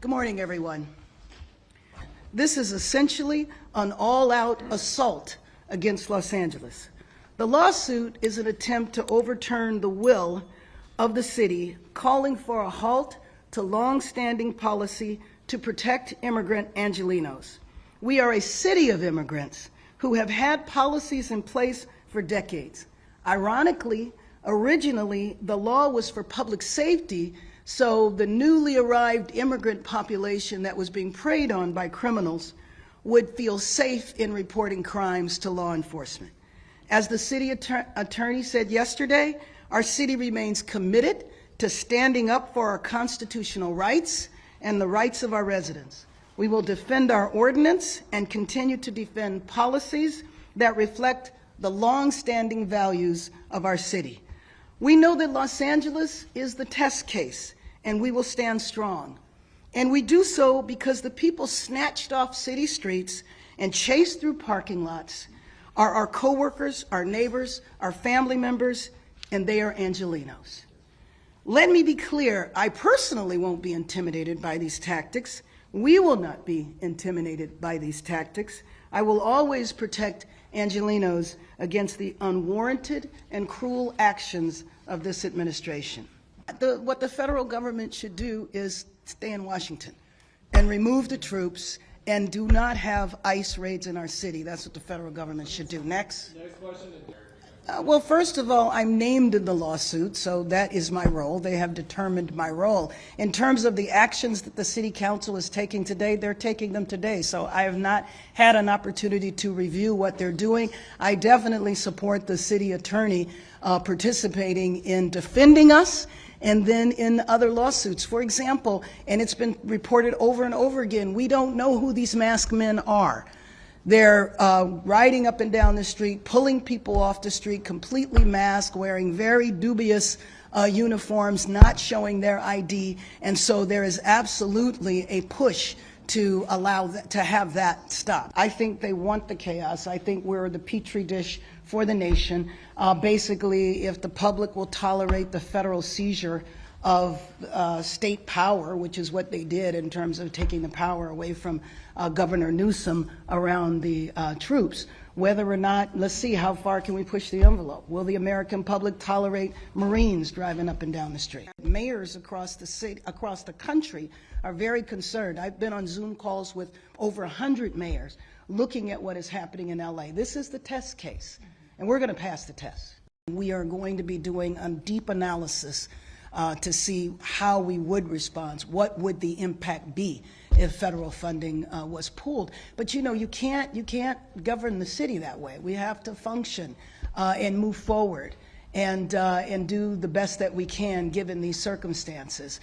Good morning, everyone. This is essentially an all-out assault against Los Angeles. The lawsuit is an attempt to overturn the will of the city, calling for a halt to long-standing policy to protect immigrant Angelenos. We are a city of immigrants who have had policies in place for decades. Ironically, originally, the law was for public safety, so the newly arrived immigrant population that was being preyed on by criminals would feel safe in reporting crimes to law enforcement. As the city attorney said yesterday, our city remains committed to standing up for our constitutional rights and the rights of our residents. We will defend our ordinance and continue to defend policies that reflect the long-standing values of our city. We know that Los Angeles is the test case, and we will stand strong. And we do so because the people snatched off city streets and chased through parking lots are our coworkers, our neighbors, our family members, and they are Angelenos. Let me be clear, I personally won't be intimidated by these tactics. We will not be intimidated by these tactics. I will always protect Angelenos against the unwarranted and cruel actions of this administration. What the federal government should do is stay in Washington and remove the troops and do not have ICE raids in our city. That's what the federal government should do. Next question. Well, first of all, I'm named in the lawsuit, so that is my role. They have determined my role. In terms of the actions that the City Council is taking today, they're taking them today. So I have not had an opportunity to review what they're doing. I definitely support the city attorney participating in defending us and then in other lawsuits. For example, and it's been reported over and over again, we don't know who these masked men are. They're riding up and down the street, pulling people off the street, completely masked, wearing very dubious uniforms, not showing their ID, and so there is absolutely a push to allow to have that stop. I think they want the chaos. I think we're the petri dish for the nation. Basically, if the public will tolerate the federal seizure of state power, which is what they did in terms of taking the power away from Governor Newsom around the troops. Whether or not, let's see how far can we push the envelope. Will the American public tolerate Marines driving up and down the street? Mayors across the city, across the country are very concerned. I've been on Zoom calls with over 100 mayors looking at what is happening in LA. This is the test case, and we're going to pass the test. We are going to be doing a deep analysis to see how we would respond. What would the impact be if federal funding was pulled? But you know, you can't govern the city that way. We have to function and move forward and do the best that we can given these circumstances.